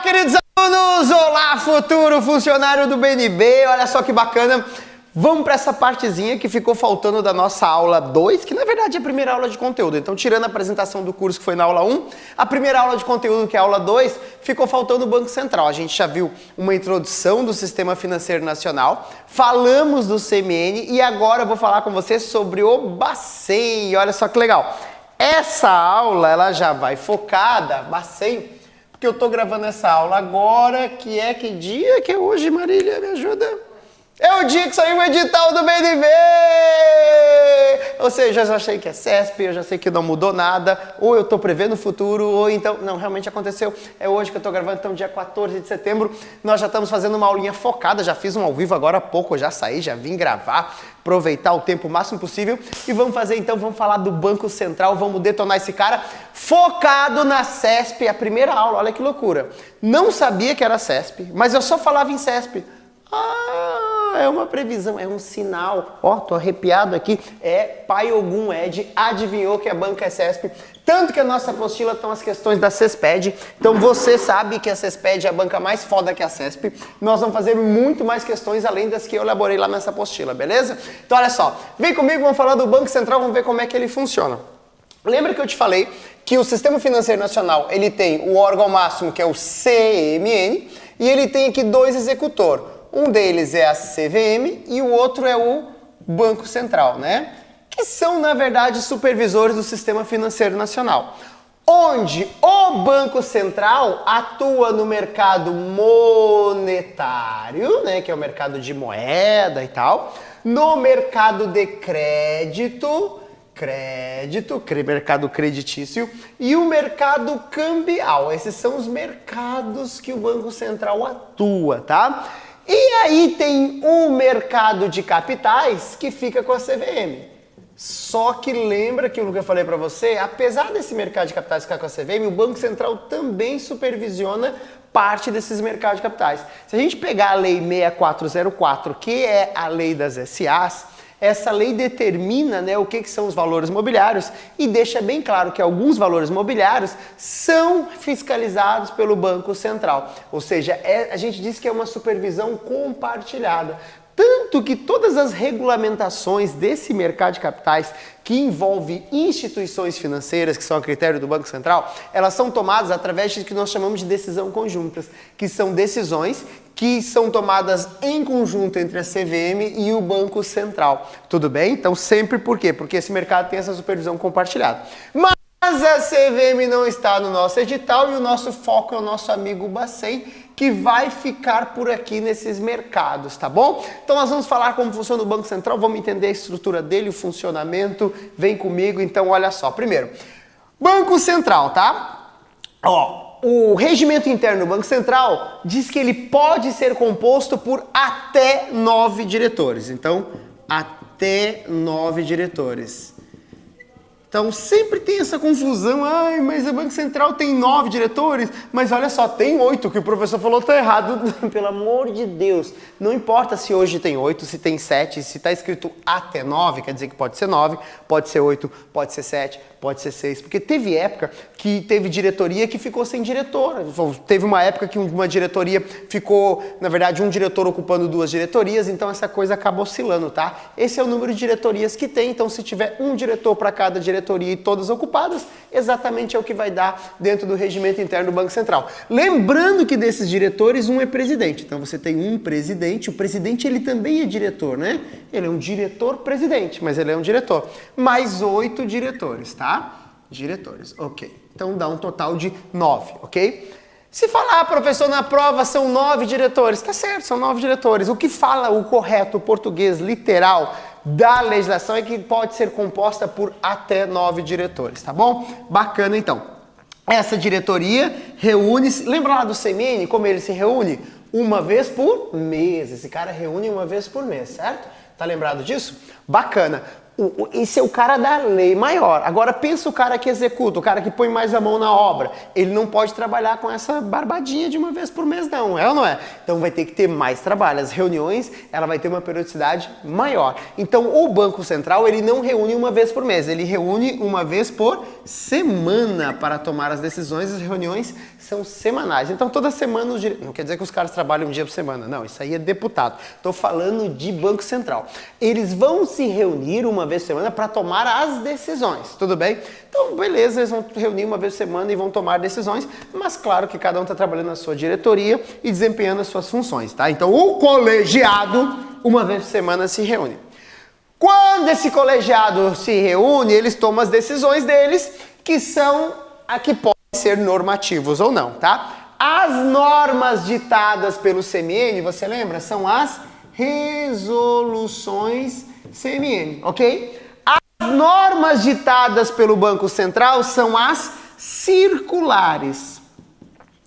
queridos alunos! Olá, futuro funcionário do BNB! Olha só que bacana! Vamos para essa partezinha que ficou faltando da nossa aula 2, que na verdade é a primeira aula de conteúdo. Então, tirando a apresentação do curso que foi na aula 1, a primeira aula de conteúdo, que é a aula 2, ficou faltando o Banco Central. A gente já viu uma introdução do Sistema Financeiro Nacional, falamos do CMN e agora eu vou falar com você sobre o Bacen. Olha só que legal! Essa aula, ela já vai focada, Bacen, porque eu tô gravando essa aula agora, que dia que é hoje, Marília? Me ajuda? É o dia que saiu o edital do BNB! Ou seja, eu já sei que é CESP, eu já sei que não mudou nada, ou eu estou prevendo o futuro, ou então, não, realmente aconteceu, é hoje que eu estou gravando, então dia 14 de setembro, nós já estamos fazendo uma aulinha focada, já fiz um ao vivo agora há pouco, eu já saí, já vim gravar, aproveitar o tempo o máximo possível, e vamos fazer então, vamos falar do Banco Central, vamos detonar esse cara, focado na CESP, a primeira aula, olha que loucura, não sabia que era CESP, mas eu só falava em CESP. É uma previsão, é um sinal. Ó, tô arrepiado aqui. Pai Ogum Ed adivinhou que a banca é CESP. Tanto que a nossa apostila estão as questões da CESPED. Então você sabe que a CESPED é a banca mais foda que a CESP. Nós vamos fazer muito mais questões além das que eu elaborei lá nessa apostila, beleza? Então olha só, vem comigo, vamos falar do Banco Central, vamos ver como é que ele funciona. Lembra que eu te falei que o Sistema Financeiro Nacional, ele tem o órgão máximo, que é o CMN, e ele tem aqui dois executores. Um deles é a CVM e o outro é o Banco Central, né? Que são, na verdade, supervisores do Sistema Financeiro Nacional. Onde o Banco Central atua no mercado monetário, né? Que é o mercado de moeda e tal. No mercado de crédito, mercado creditício, e o mercado cambial. Esses são os mercados que o Banco Central atua, tá? E aí tem o mercado de capitais que fica com a CVM. Só que lembra aquilo que eu falei para você, apesar desse mercado de capitais ficar com a CVM, o Banco Central também supervisiona parte desses mercados de capitais. Se a gente pegar a Lei 6404, que é a lei das SAs, essa lei determina, né, o que são os valores mobiliários e deixa bem claro que alguns valores mobiliários são fiscalizados pelo Banco Central. Ou seja, a gente diz que é uma supervisão compartilhada. Tanto que todas as regulamentações desse mercado de capitais que envolve instituições financeiras, que são a critério do Banco Central, elas são tomadas através de que nós chamamos de decisão conjuntas, que são decisões que são tomadas em conjunto entre a CVM e o Banco Central. Tudo bem? Então sempre por quê? Porque esse mercado tem essa supervisão compartilhada. Mas a CVM não está no nosso edital e o nosso foco é o nosso amigo Bacen, que vai ficar por aqui nesses mercados, tá bom? Então nós vamos falar como funciona o Banco Central, vamos entender a estrutura dele, o funcionamento, vem comigo, então olha só. Primeiro, Banco Central, tá? Ó, o regimento interno do Banco Central diz que ele pode ser composto por até 9 diretores. Então, até 9 diretores. Então sempre tem essa confusão, mas o Banco Central tem 9 diretores, mas olha só, tem 8, que o professor falou tá errado, pelo amor de Deus. Não importa se hoje tem 8, se tem 7, se está escrito até 9, quer dizer que pode ser 9, pode ser 8, pode ser 7, pode ser 6, porque teve época que teve diretoria que ficou sem diretor, teve uma época que uma diretoria ficou, na verdade, um diretor ocupando 2 diretorias, então essa coisa acaba oscilando, tá? Esse é o número de diretorias que tem, então se tiver um diretor para cada diretoria e todas ocupadas, exatamente é o que vai dar dentro do regimento interno do Banco Central. Lembrando que desses diretores, um é presidente, então você tem um presidente, o presidente ele também é diretor, né? Ele é um diretor-presidente, mas ele é um diretor, mais 8 diretores, tá? Diretores, ok. Então dá um total de 9, ok? Se falar, professor, na prova são 9 diretores, tá certo, são 9 diretores. O que fala o correto, o português literal da legislação é que pode ser composta por até 9 diretores, tá bom? Bacana, então. Essa diretoria reúne-se, lembra lá do CMN, como ele se reúne? Uma vez por mês, esse cara reúne uma vez por mês, certo? Tá lembrado disso? Bacana. Esse é o cara da lei maior. Agora pensa o cara que executa, o cara que põe mais a mão na obra. Ele não pode trabalhar com essa barbadinha de uma vez por mês não, é ou não é? Então vai ter que ter mais trabalho. As reuniões, ela vai ter uma periodicidade maior. Então o Banco Central, ele não reúne uma vez por mês, ele reúne uma vez por semana para tomar as decisões. As reuniões são semanais. Então toda semana os diretores... Não quer dizer que os caras trabalham um dia por semana, não, isso aí é deputado. Estou falando de Banco Central. Eles vão se reunir uma vez por semana para tomar as decisões, tudo bem? Então beleza, eles vão reunir uma vez por semana e vão tomar decisões, mas claro que cada um está trabalhando na sua diretoria e desempenhando as suas funções, tá? Então o colegiado, uma vez por semana, se reúne. Quando esse colegiado se reúne, eles tomam as decisões deles, que são a que podem ser normativos ou não, tá? As normas ditadas pelo CMN, você lembra? São as resoluções CMN, ok? As normas ditadas pelo Banco Central são as circulares.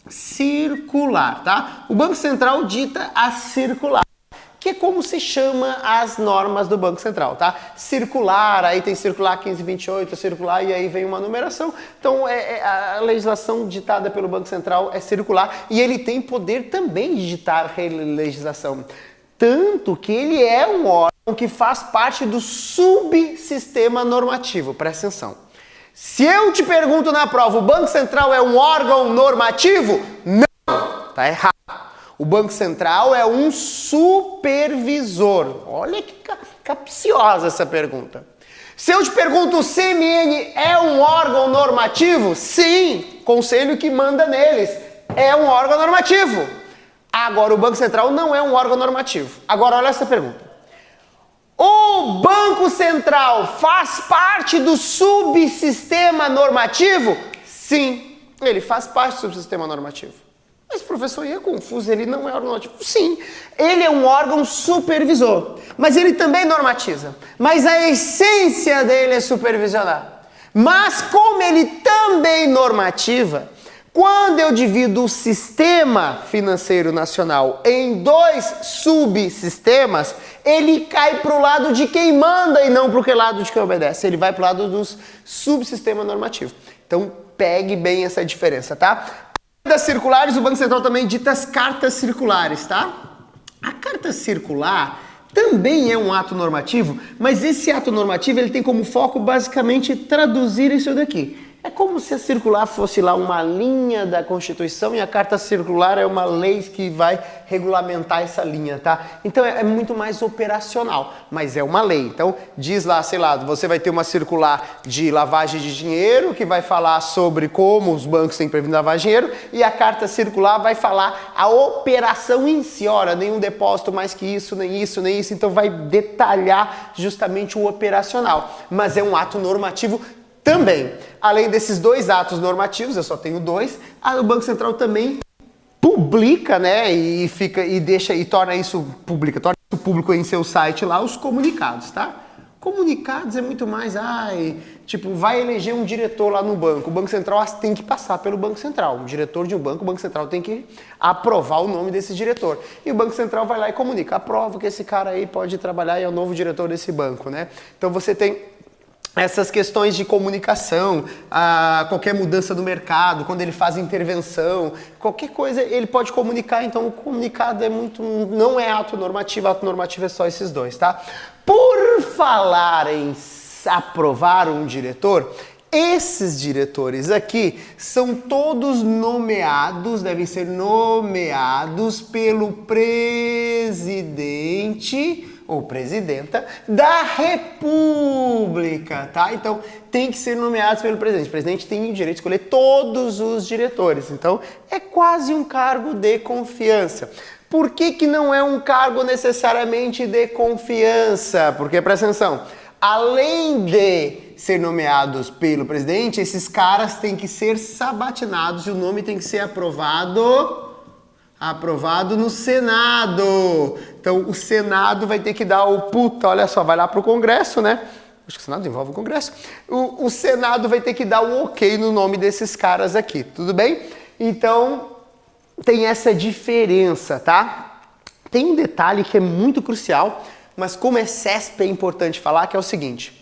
Circular, tá? O Banco Central dita a circular, que é como se chama as normas do Banco Central, tá? Circular, aí tem circular 1528, circular, e aí vem uma numeração. Então, a legislação ditada pelo Banco Central é circular, e ele tem poder também de ditar legislação. Tanto que ele é um órgão que faz parte do subsistema normativo, presta atenção. Se eu te pergunto na prova, o Banco Central é um órgão normativo? Não, tá errado. O Banco Central é um supervisor. Olha que capciosa essa pergunta. Se eu te pergunto, o CMN é um órgão normativo? Sim, conselho que manda neles. É um órgão normativo. Agora, o Banco Central não é um órgão normativo. Agora, olha essa pergunta. O Banco Central faz parte do subsistema normativo? Sim, ele faz parte do subsistema normativo. Mas, professor, é confuso, ele não é órgão normativo? Sim, ele é um órgão supervisor, mas ele também normatiza. Mas a essência dele é supervisionar. Mas como ele também normativa, quando eu divido o sistema financeiro nacional em dois subsistemas, ele cai para o lado de quem manda e não para o lado de quem obedece. Ele vai para o lado dos subsistemas normativos. Então, pegue bem essa diferença, tá? Das circulares, o Banco Central também dita as cartas circulares, tá? A carta circular também é um ato normativo, mas esse ato normativo ele tem como foco basicamente traduzir isso daqui. É como se a circular fosse lá uma linha da Constituição e a carta circular é uma lei que vai regulamentar essa linha, tá? Então é muito mais operacional, mas é uma lei. Então diz lá, sei lá, você vai ter uma circular de lavagem de dinheiro que vai falar sobre como os bancos têm que prevenir lavagem de dinheiro e a carta circular vai falar a operação em si, ora, nenhum depósito mais que isso, nem isso, nem isso, então vai detalhar justamente o operacional, mas é um ato normativo também. Além desses dois atos normativos, eu só tenho dois, o Banco Central também publica, né, e torna isso público em seu site lá, os comunicados, tá? Comunicados é muito mais, tipo, vai eleger um diretor lá no banco, o Banco Central tem que passar pelo Banco Central, um diretor de um banco, o Banco Central tem que aprovar o nome desse diretor, e o Banco Central vai lá e comunica, aprova que esse cara aí pode trabalhar e é o novo diretor desse banco, né? Então você tem essas questões de comunicação, qualquer mudança no mercado, quando ele faz intervenção, qualquer coisa ele pode comunicar, então o comunicado não é ato normativo é só esses dois, tá? Por falar em aprovar um diretor, esses diretores aqui são todos nomeados, devem ser nomeados pelo presidente ou presidenta da República, tá? Então, tem que ser nomeados pelo presidente. O presidente tem o direito de escolher todos os diretores. Então, é quase um cargo de confiança. Por que não é um cargo necessariamente de confiança? Porque, presta atenção, além de ser nomeados pelo presidente, esses caras têm que ser sabatinados e o nome tem que ser aprovado no Senado. Então o Senado vai ter que dar olha só, vai lá pro Congresso, né? Acho que o Senado envolve o Congresso. O Senado vai ter que dar o ok no nome desses caras aqui, tudo bem? Então tem essa diferença, tá? Tem um detalhe que é muito crucial, mas como é CESP é importante falar, que é o seguinte.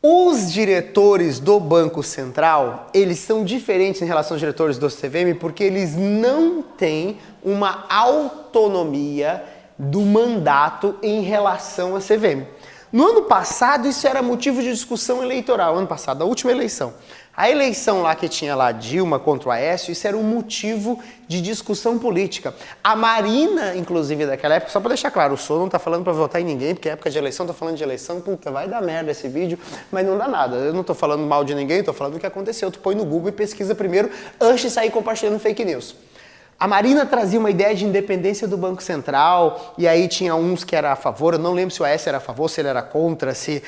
Os diretores do Banco Central, eles são diferentes em relação aos diretores do CVM porque eles não têm uma autonomia do mandato em relação à CVM. No ano passado, isso era motivo de discussão eleitoral. Ano passado, a última eleição. A eleição lá que tinha lá Dilma contra o Aécio, isso era um motivo de discussão política. A Marina, inclusive, daquela época, só para deixar claro, o senhor não tá falando para votar em ninguém, porque é época de eleição, tô falando de eleição, puta, vai dar merda esse vídeo, mas não dá nada. Eu não tô falando mal de ninguém, tô falando do que aconteceu. Tu põe no Google e pesquisa primeiro, antes de sair compartilhando fake news. A Marina trazia uma ideia de independência do Banco Central, e aí tinha uns que era a favor, eu não lembro se o Aécio era a favor, se ele era contra, se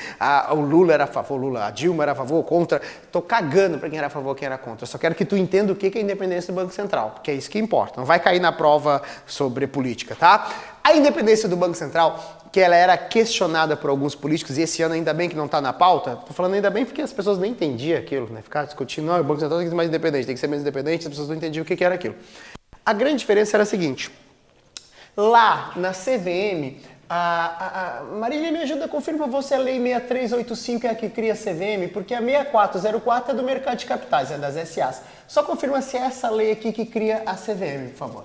o Lula era a favor, a Dilma era a favor ou contra. Tô cagando para quem era a favor e quem era contra. Eu só quero que tu entenda o que é a independência do Banco Central, porque é isso que importa. Não vai cair na prova sobre política, tá? A independência do Banco Central, que ela era questionada por alguns políticos, e esse ano ainda bem que não está na pauta, tô falando ainda bem porque as pessoas nem entendiam aquilo, né? Ficar discutindo, não, o Banco Central tem que ser mais independente, tem que ser menos independente, as pessoas não entendiam o que era aquilo. A grande diferença era a seguinte, lá na CVM, Marília, me ajuda, confirma você a lei 6385 é a que cria a CVM, porque a 6404 é do mercado de capitais, é das SAs. Só confirma se é essa lei aqui que cria a CVM, por favor.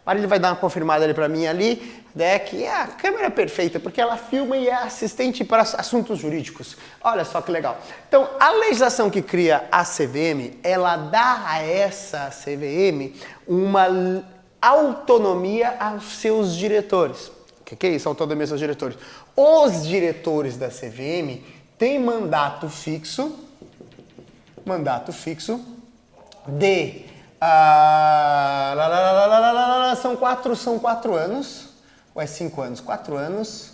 Marília vai dar uma confirmada ali para mim ali, né, que a câmera é perfeita, porque ela filma e é assistente para assuntos jurídicos. Olha só que legal. Então, a legislação que cria a CVM, ela dá a essa CVM uma autonomia aos seus diretores. O que é isso, autonomia aos seus diretores? Os diretores da CVM têm mandato fixo de... são 4 anos, ou é 5 anos? 4 anos,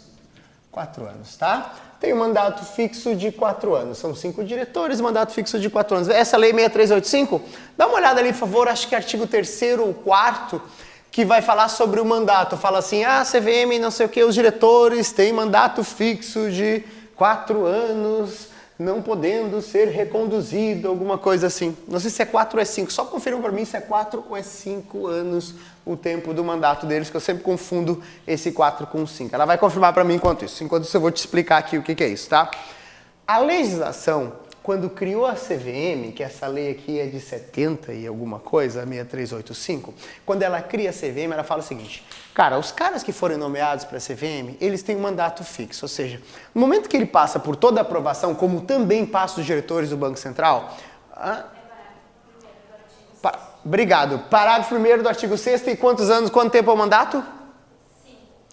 tá? Tem um mandato fixo de 4 anos, são 5 diretores, mandato fixo de 4 anos. Essa lei 6385, dá uma olhada ali, por favor, acho que é artigo 3º ou 4º, que vai falar sobre o mandato. Fala assim, CVM, não sei o que, os diretores têm mandato fixo de 4 anos, não podendo ser reconduzido, alguma coisa assim. Não sei se é 4 ou é 5, só confirma para mim se é 4 ou é 5 anos o tempo do mandato deles, que eu sempre confundo esse 4 com 5. Ela vai confirmar para mim enquanto isso. Enquanto isso eu vou te explicar aqui o que é isso, tá? A legislação, quando criou a CVM, que essa lei aqui é de 70 e alguma coisa, 6385, quando ela cria a CVM, ela fala o seguinte, cara, os caras que forem nomeados para a CVM, eles têm um mandato fixo, ou seja, no momento que ele passa por toda a aprovação, como também passa os diretores do Banco Central... Obrigado. Parágrafo 1º do artigo 6º, e quanto tempo é o mandato?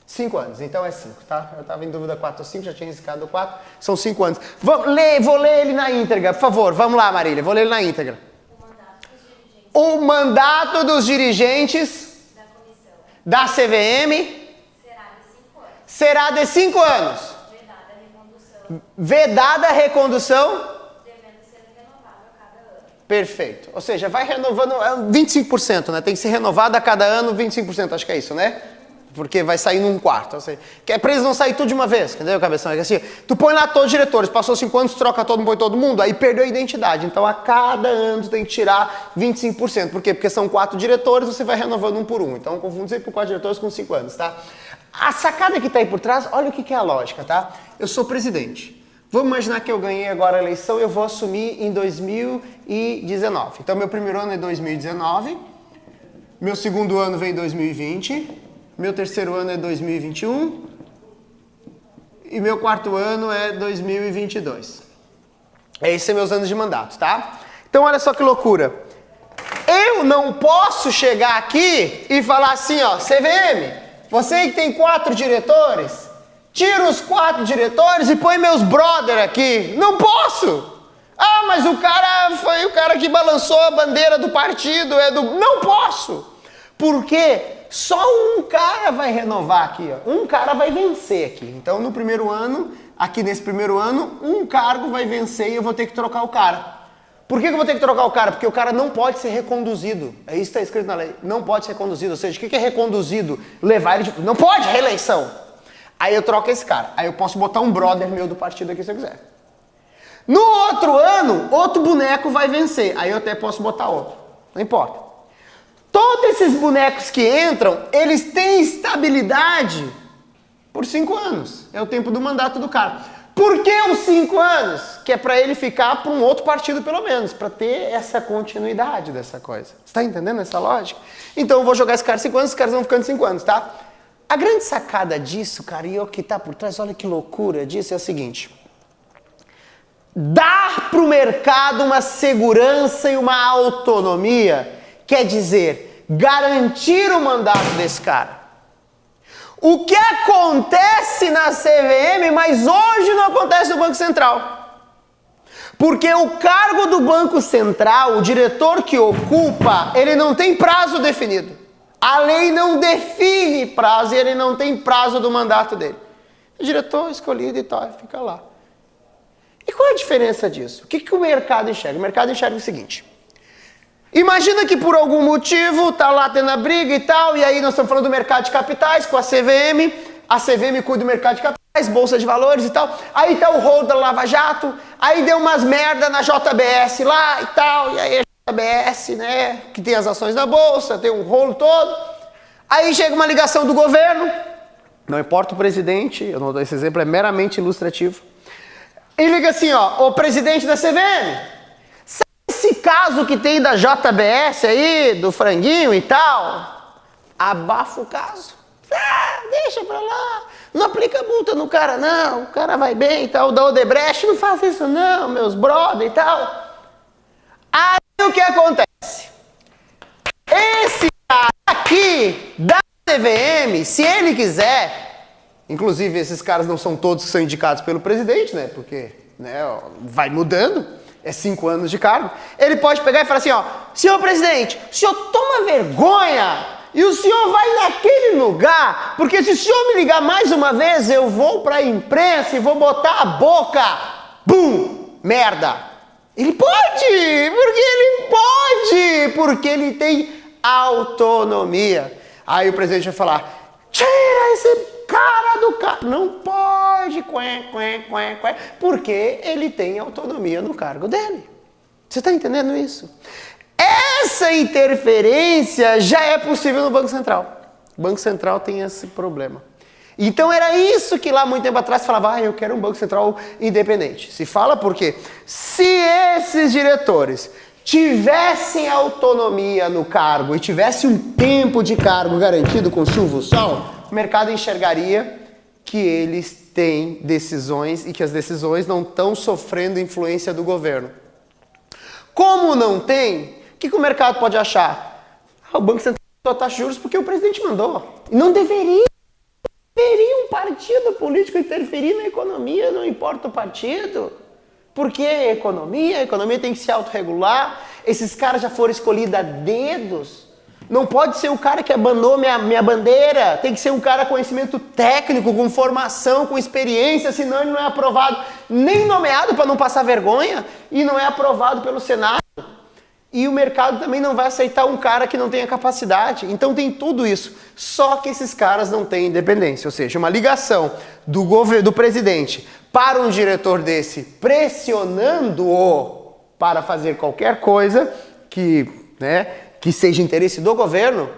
5 anos, então é 5, tá? Eu estava em dúvida 4 ou 5, já tinha riscado 4, são 5 anos. Vou ler ele na íntegra, por favor, vamos lá, Marília, vou ler ele na íntegra. O mandato dos dirigentes da CVM será de 5 anos. Vedada a recondução. Perfeito. Ou seja, vai renovando 25%, né? Tem que ser renovado a cada ano 25%, acho que é isso, né? Porque vai sair num quarto. Ou seja, que é pra eles não sair tudo de uma vez, entendeu, cabeção? É que assim, tu põe lá todos os diretores, passou 5 anos, troca todo mundo, põe todo mundo, aí perdeu a identidade. Então a cada ano tu tem que tirar 25%. Por quê? Porque são 4 diretores, você vai renovando um por um. Então confundo sempre por 4 diretores com 5 anos, tá? A sacada que tá aí por trás, olha o que é a lógica, tá? Eu sou presidente. Vamos imaginar que eu ganhei agora a eleição e eu vou assumir em 2019. Então, meu primeiro ano é 2019, meu segundo ano vem 2020, meu terceiro ano é 2021 e meu quarto ano é 2022. Esses são meus anos de mandato, tá? Então, olha só que loucura. Eu não posso chegar aqui e falar assim, ó, CVM, você que tem 4 diretores... Tira os 4 diretores e põe meus brother aqui. Não posso! Ah, mas o cara foi o cara que balançou a bandeira do partido. Não posso! Porque só um cara vai renovar aqui. Ó. Um cara vai vencer aqui. Então, no primeiro ano, aqui nesse primeiro ano, um cargo vai vencer e eu vou ter que trocar o cara. Por que eu vou ter que trocar o cara? Porque o cara não pode ser reconduzido. É isso que está escrito na lei. Não pode ser reconduzido. Ou seja, o que é reconduzido? Levar ele de... Não pode reeleição. Aí eu troco esse cara. Aí eu posso botar um brother meu do partido aqui se eu quiser. No outro ano, outro boneco vai vencer. Aí eu até posso botar outro. Não importa. Todos esses bonecos que entram, eles têm estabilidade por 5 anos. É o tempo do mandato do cara. Por que os 5 anos? Que é para ele ficar para um outro partido pelo menos. Para ter essa continuidade dessa coisa. Você está entendendo essa lógica? Então eu vou jogar esse cara 5 anos, os caras vão ficando 5 anos, tá? A grande sacada disso, cara, e o que está por trás, olha que loucura disso, é o seguinte: dar para o mercado uma segurança e uma autonomia quer dizer garantir o mandato desse cara. O que acontece na CVM, mas hoje não acontece no Banco Central. Porque o cargo do Banco Central, o diretor que ocupa, ele não tem prazo definido. A lei não define prazo e ele não tem prazo do mandato dele. O diretor escolhido e tal, fica lá. E qual é a diferença disso? O que o mercado enxerga? O mercado enxerga o seguinte: imagina que por algum motivo tá lá tendo a briga e tal, e aí nós estamos falando do mercado de capitais com a CVM cuida do mercado de capitais, bolsa de valores e tal, aí tá o rolo da Lava Jato, aí deu umas merda na JBS lá e tal, e aí a JBS, né, que tem as ações na bolsa, tem um rolo todo, aí chega uma ligação do governo, não importa o presidente, eu não dou esse exemplo, é meramente ilustrativo, e liga assim, ó, o presidente da CVM, esse caso que tem da JBS aí, do franguinho e tal, abafa o caso. Deixa pra lá. Não aplica multa no cara, não. O cara vai bem e tal. Da Odebrecht, não faz isso não, meus brother e tal. Aí o que acontece? Esse cara aqui, da CVM, se ele quiser, inclusive esses caras não são todos que são indicados pelo presidente, né? Porque, né, vai mudando. É 5 anos de cargo, ele pode pegar e falar assim, ó, senhor presidente, o senhor toma vergonha e o senhor vai naquele lugar, porque se o senhor me ligar mais uma vez, eu vou para a imprensa e vou botar a boca, bum, merda. Ele pode, porque ele tem autonomia. Aí o presidente vai falar, tira esse cara do cargo, não pode, porque ele tem autonomia no cargo dele. Você está entendendo isso? Essa interferência já é possível no Banco Central. O Banco Central tem esse problema. Então era isso que lá muito tempo atrás falava, eu quero um Banco Central independente. Se fala porque se esses diretores tivessem autonomia no cargo e tivessem um tempo de cargo garantido com chuva e sol, o mercado enxergaria que eles têm decisões e que as decisões não estão sofrendo influência do governo. Como não tem, o que o mercado pode achar? O Banco Central aumentou a taxa de juros porque o presidente mandou. Não deveria um partido político interferir na economia, não importa o partido. Porque a economia tem que se autorregular. Esses caras já foram escolhidos a dedos. Não pode ser o cara que abandonou minha bandeira. Tem que ser um cara com conhecimento técnico, com formação, com experiência, senão ele não é aprovado, nem nomeado para não passar vergonha, e não é aprovado pelo Senado. E o mercado também não vai aceitar um cara que não tenha capacidade. Então tem tudo isso. Só que esses caras não têm independência. Ou seja, uma ligação do presidente para um diretor desse, pressionando-o para fazer qualquer coisa que seja interesse do governo,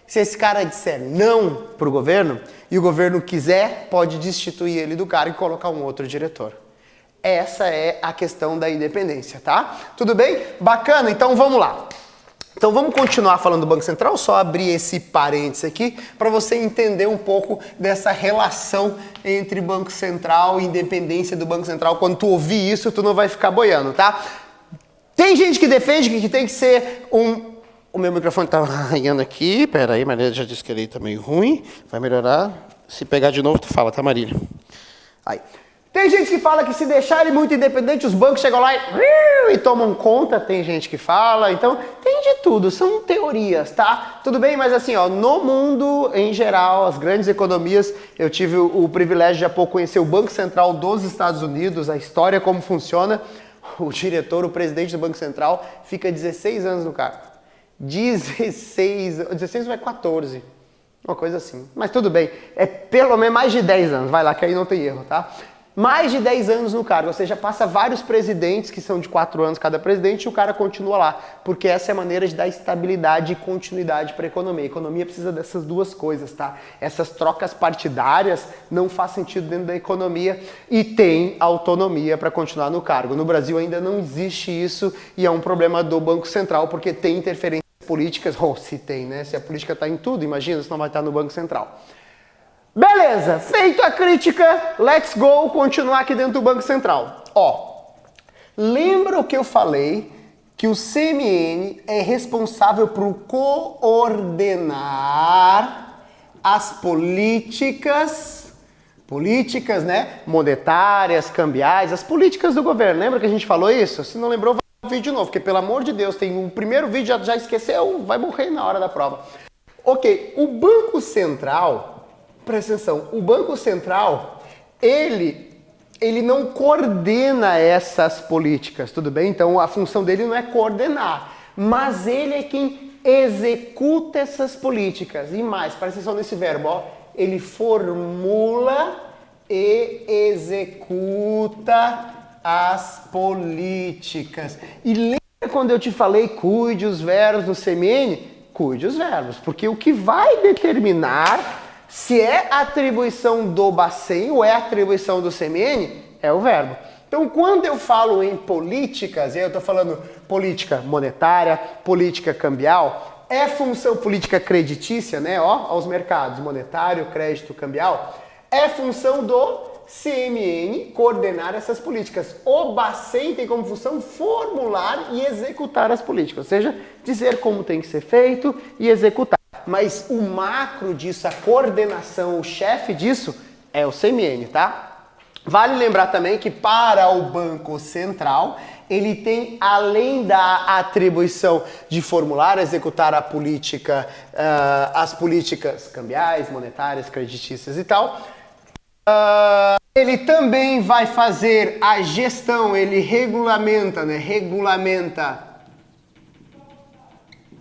se esse cara disser não para o governo e o governo quiser, pode destituir ele do cargo e colocar um outro diretor. Essa é a questão da independência, tá? Tudo bem? Bacana? Então vamos lá. Então vamos continuar falando do Banco Central, só abrir esse parênteses aqui para você entender um pouco dessa relação entre Banco Central e independência do Banco Central. Quando tu ouvir isso, tu não vai ficar boiando, tá? Tem gente que defende que tem que ser um... O meu microfone tá arranhando aqui, peraí, Marília já disse que ele tá meio ruim, vai melhorar. Se pegar de novo, tu fala, tá, Marília? Aí. Tem gente que fala que se deixar ele muito independente, os bancos chegam lá e tomam conta, tem gente que fala, então tem de tudo, são teorias, tá? Tudo bem, mas assim, ó, no mundo em geral, as grandes economias, eu tive o privilégio de há pouco conhecer o Banco Central dos Estados Unidos, a história, como funciona, o diretor, o presidente do Banco Central, fica 16 anos no cargo. 16 vai 14, uma coisa assim, mas tudo bem, é pelo menos mais de 10 anos, vai lá que aí não tem erro, tá? Mais de 10 anos no cargo, ou seja, passa vários presidentes que são de 4 anos cada presidente e o cara continua lá, porque essa é a maneira de dar estabilidade e continuidade para a economia. A economia precisa dessas duas coisas, tá? Essas trocas partidárias não faz sentido dentro da economia e tem autonomia para continuar no cargo. No Brasil ainda não existe isso e é um problema do Banco Central, porque tem interferências políticas, ou se tem, né? Se a política está em tudo, imagina se não vai estar no Banco Central. Beleza, feito a crítica, let's go, continuar aqui dentro do Banco Central. Ó, lembra o que eu falei? Que o CMN é responsável por coordenar as políticas, né, monetárias, cambiais, as políticas do governo. Lembra que a gente falou isso? Se não lembrou, vai ver o vídeo de novo, porque pelo amor de Deus, tem um primeiro vídeo, já esqueceu, vai morrer na hora da prova. Ok, o Banco Central, presta atenção, o Banco Central, ele não coordena essas políticas, tudo bem? Então a função dele não é coordenar, mas ele é quem executa essas políticas. E mais, presta atenção nesse verbo, ó, ele formula e executa as políticas. E lembra quando eu te falei cuide os verbos no CMN? Cuide os verbos, porque o que vai determinar se é atribuição do Bacen ou é atribuição do CMN, é o verbo. Então, quando eu falo em políticas, e aí eu estou falando política monetária, política cambial, é função política creditícia, né? Ó, aos mercados, monetário, crédito, cambial, é função do CMN coordenar essas políticas. O Bacen tem como função formular e executar as políticas, ou seja, dizer como tem que ser feito e executar. Mas o macro disso, a coordenação, o chefe disso é o CMN, tá? Vale lembrar também que para o Banco Central, ele tem, além da atribuição de formular, executar a política, as políticas cambiais, monetárias, creditícias e tal, ele também vai fazer a gestão, ele regulamenta, né? Regulamenta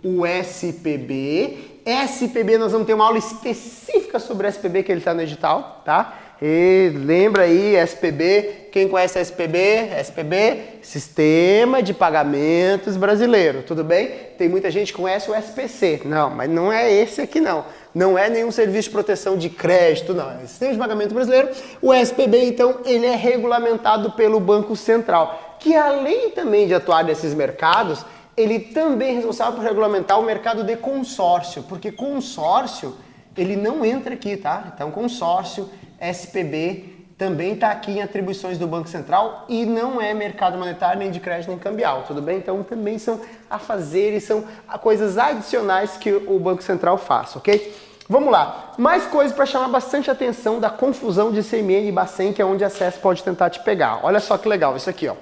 o SPB. SPB, nós vamos ter uma aula específica sobre SPB que ele está no edital, tá? E lembra aí, SPB, quem conhece SPB? SPB, Sistema de Pagamentos Brasileiro, tudo bem? Tem muita gente que conhece o SPC, não, mas não é esse aqui não. Não é nenhum serviço de proteção de crédito, não. É Sistema de Pagamento Brasileiro. O SPB, então, ele é regulamentado pelo Banco Central, que além também de atuar nesses mercados, ele também é responsável por regulamentar o mercado de consórcio, porque consórcio, ele não entra aqui, tá? Então, consórcio, SPB, também está aqui em atribuições do Banco Central e não é mercado monetário, nem de crédito, nem cambial, tudo bem? Então, também são afazeres, são coisas adicionais que o Banco Central faz, ok? Vamos lá. Mais coisas para chamar bastante atenção da confusão de CMN e Bacen, que é onde a SES pode tentar te pegar. Olha só que legal isso aqui, ó.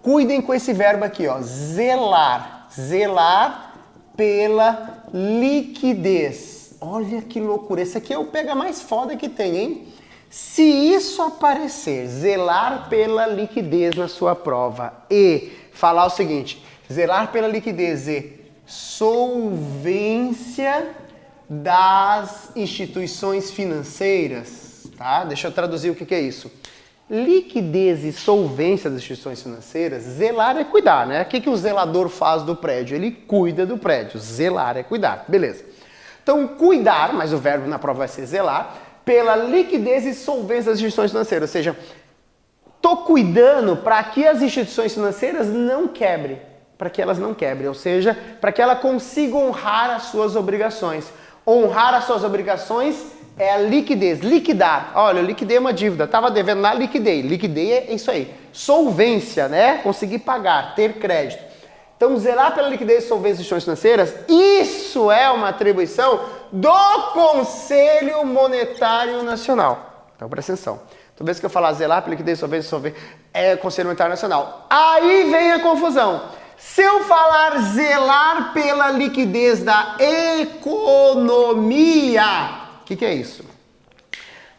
Cuidem com esse verbo aqui, ó, zelar. Zelar pela liquidez. Olha que loucura. Esse aqui é o pega mais foda que tem, hein? Se isso aparecer, zelar pela liquidez na sua prova e falar o seguinte, zelar pela liquidez e solvência das instituições financeiras, tá? Deixa eu traduzir o que é isso. Liquidez e solvência das instituições financeiras, zelar é cuidar, né? O que o zelador faz do prédio? Ele cuida do prédio. Zelar é cuidar, beleza. Então, cuidar, mas o verbo na prova vai ser zelar, pela liquidez e solvência das instituições financeiras. Ou seja, tô cuidando para que as instituições financeiras não quebrem. Para que elas não quebrem, ou seja, para que ela consiga honrar as suas obrigações. Honrar as suas obrigações é a liquidez, liquidar. Olha, eu liquidei uma dívida, estava devendo lá, liquidei. Liquidei é isso aí. Solvência, né? Conseguir pagar, ter crédito. Então, zelar pela liquidez e solvência das instituições financeiras, isso é uma atribuição do Conselho Monetário Nacional. Então, presta atenção. Toda vez que eu falar zelar pela liquidez e solvência, é Conselho Monetário Nacional. Aí vem a confusão. Se eu falar zelar pela liquidez da economia, o que é isso?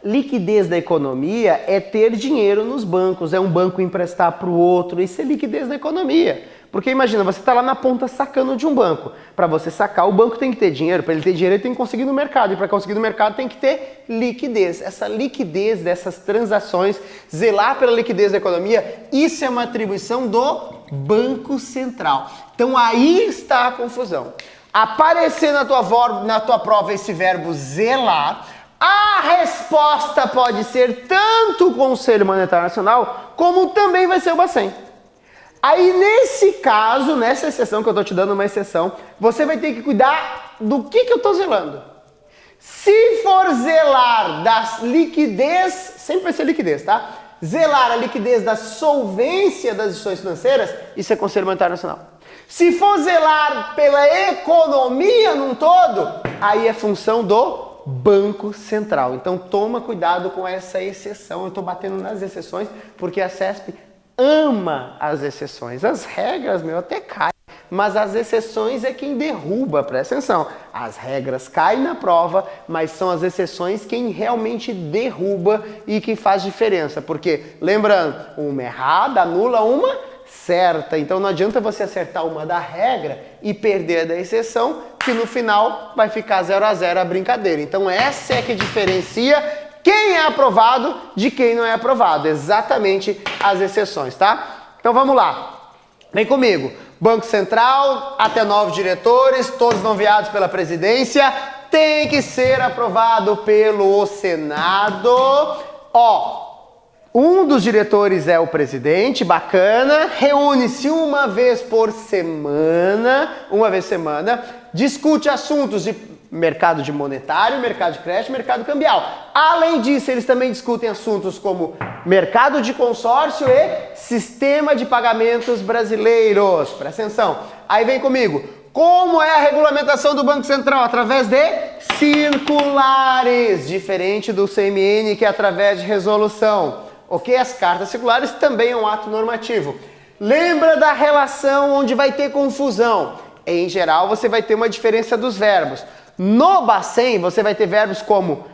Liquidez da economia é ter dinheiro nos bancos, é um banco emprestar para o outro, isso é liquidez da economia. Porque imagina, você está lá na ponta sacando de um banco. Para você sacar, o banco tem que ter dinheiro. Para ele ter dinheiro, ele tem que conseguir no mercado. E para conseguir no mercado, tem que ter liquidez. Essa liquidez dessas transações, zelar pela liquidez da economia, isso é uma atribuição do Banco Central. Então aí está a confusão. Aparecer na tua prova esse verbo zelar, a resposta pode ser tanto o Conselho Monetário Nacional, como também vai ser o Bacen. Aí, nesse caso, nessa exceção que eu estou te dando uma exceção, você vai ter que cuidar do que eu estou zelando. Se for zelar da liquidez, sempre vai ser liquidez, tá? Zelar a liquidez da solvência das instituições financeiras, isso é Conselho Monetário Nacional. Se for zelar pela economia num todo, aí é função do Banco Central. Então toma cuidado com essa exceção. Eu estou batendo nas exceções porque a CESP ama as exceções. As regras, até caem. Mas as exceções é quem derruba, presta atenção. As regras caem na prova, mas são as exceções quem realmente derruba e que faz diferença. Porque, lembrando, uma errada anula uma certa. Então não adianta você acertar uma da regra e perder a da exceção, que no final vai ficar 0 a 0 a brincadeira. Então essa é que diferencia quem é aprovado de quem não é aprovado. Exatamente as exceções, tá? Então vamos lá. Vem comigo. Banco Central, até 9 diretores, todos nomeados pela presidência, tem que ser aprovado pelo Senado. Um dos diretores é o presidente, bacana, reúne-se uma vez por semana, discute assuntos de mercado de monetário, mercado de crédito, mercado cambial. Além disso, eles também discutem assuntos como mercado de consórcio e sistema de pagamentos brasileiros. Presta atenção. Aí vem comigo. Como é a regulamentação do Banco Central? Através de circulares, diferente do CMN, que é através de resolução. Ok? As cartas circulares também é um ato normativo. Lembra da relação onde vai ter confusão? Em geral, você vai ter uma diferença dos verbos. No Bacen, você vai ter verbos como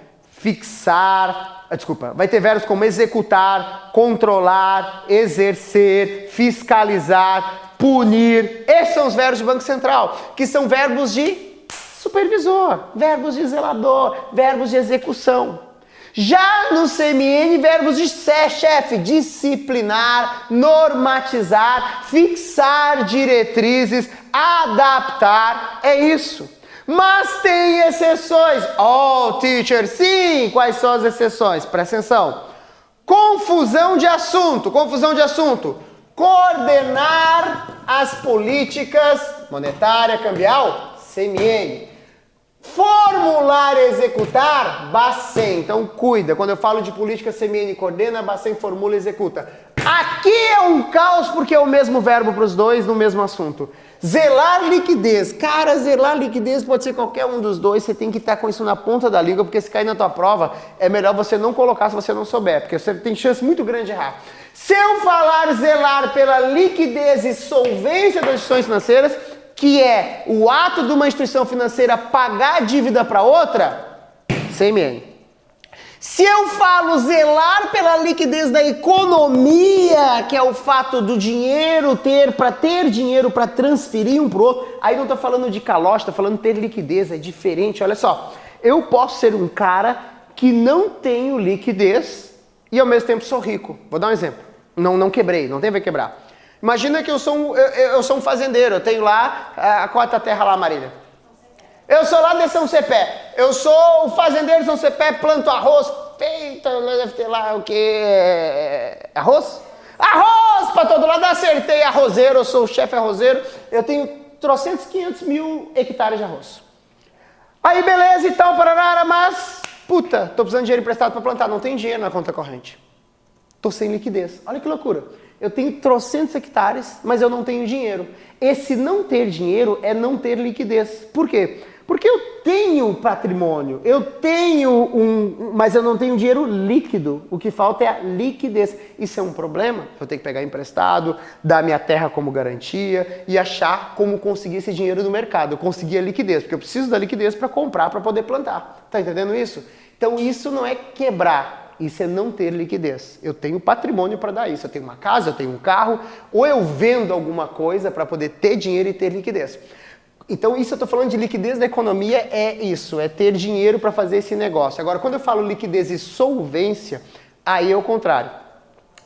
vai ter verbos como executar, controlar, exercer, fiscalizar, punir. Esses são os verbos de Banco Central, que são verbos de supervisor, verbos de zelador, verbos de execução. Já no CMN, verbos de chefe, disciplinar, normatizar, fixar diretrizes, adaptar, é isso. Mas tem exceções. Teacher, sim! Quais são as exceções? Presta atenção. Confusão de assunto. Coordenar as políticas monetária, cambial, CMN. Formular e executar, Bacen. Então cuida, quando eu falo de política, CMN coordena, Bacen formula e executa. Aqui é um caos porque é o mesmo verbo para os dois no mesmo assunto. Zelar liquidez. Cara, zelar liquidez pode ser qualquer um dos dois, você tem que estar com isso na ponta da língua, porque se cair na tua prova, é melhor você não colocar se você não souber, porque você tem chance muito grande de errar. Se eu falar zelar pela liquidez e solvência das instituições financeiras, que é o ato de uma instituição financeira pagar dívida para outra, CMN. Se eu falo zelar pela liquidez da economia, que é o fato do dinheiro ter dinheiro para transferir um para o outro, aí não estou falando de calote, estou falando de ter liquidez, é diferente. Olha só, eu posso ser um cara que não tenho liquidez e ao mesmo tempo sou rico. Vou dar um exemplo. Não quebrei, não tem a ver quebrar. Imagina que eu sou um fazendeiro, eu tenho lá, qual é a tua terra lá, Marília? Eu sou lá de São Cepé, eu sou o fazendeiro de São Cepé, planto arroz, deve ter lá o quê? Arroz? Arroz pra todo lado, acertei arrozeiro, eu sou o chefe arrozeiro, eu tenho 500 mil hectares de arroz. Aí beleza e tal, parará, mas, tô precisando de dinheiro emprestado pra plantar, não tem dinheiro na conta corrente. Tô sem liquidez, olha que loucura. Eu tenho 300 hectares, mas eu não tenho dinheiro. Esse não ter dinheiro é não ter liquidez. Por quê? Porque eu tenho patrimônio, mas eu não tenho dinheiro líquido. O que falta é a liquidez. Isso é um problema. Eu tenho que pegar emprestado, dar minha terra como garantia e achar como conseguir esse dinheiro no mercado. Eu consegui a liquidez, porque eu preciso da liquidez para comprar, para poder plantar. Tá entendendo isso? Então isso não é quebrar. Isso é não ter liquidez. Eu tenho patrimônio para dar isso. Eu tenho uma casa, eu tenho um carro, ou eu vendo alguma coisa para poder ter dinheiro e ter liquidez. Então isso eu estou falando de liquidez da economia, é isso, é ter dinheiro para fazer esse negócio. Agora, quando eu falo liquidez e solvência, aí é o contrário.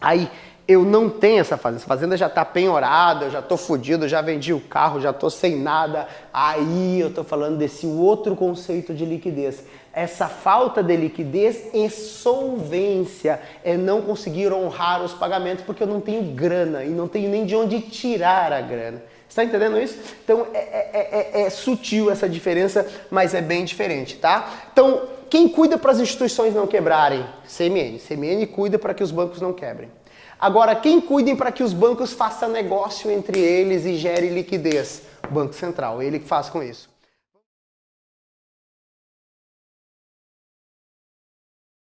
Aí eu não tenho essa fazenda já está penhorada, eu já estou fodido, já vendi o carro, já estou sem nada. Aí eu estou falando desse outro conceito de liquidez. Essa falta de liquidez e solvência é não conseguir honrar os pagamentos porque eu não tenho grana e não tenho nem de onde tirar a grana. Está entendendo isso? Então é sutil essa diferença, mas é bem diferente, tá? Então, quem cuida para as instituições não quebrarem? CMN. CMN cuida para que os bancos não quebrem. Agora, quem cuida para que os bancos façam negócio entre eles e gere liquidez? Banco Central, ele que faz com isso.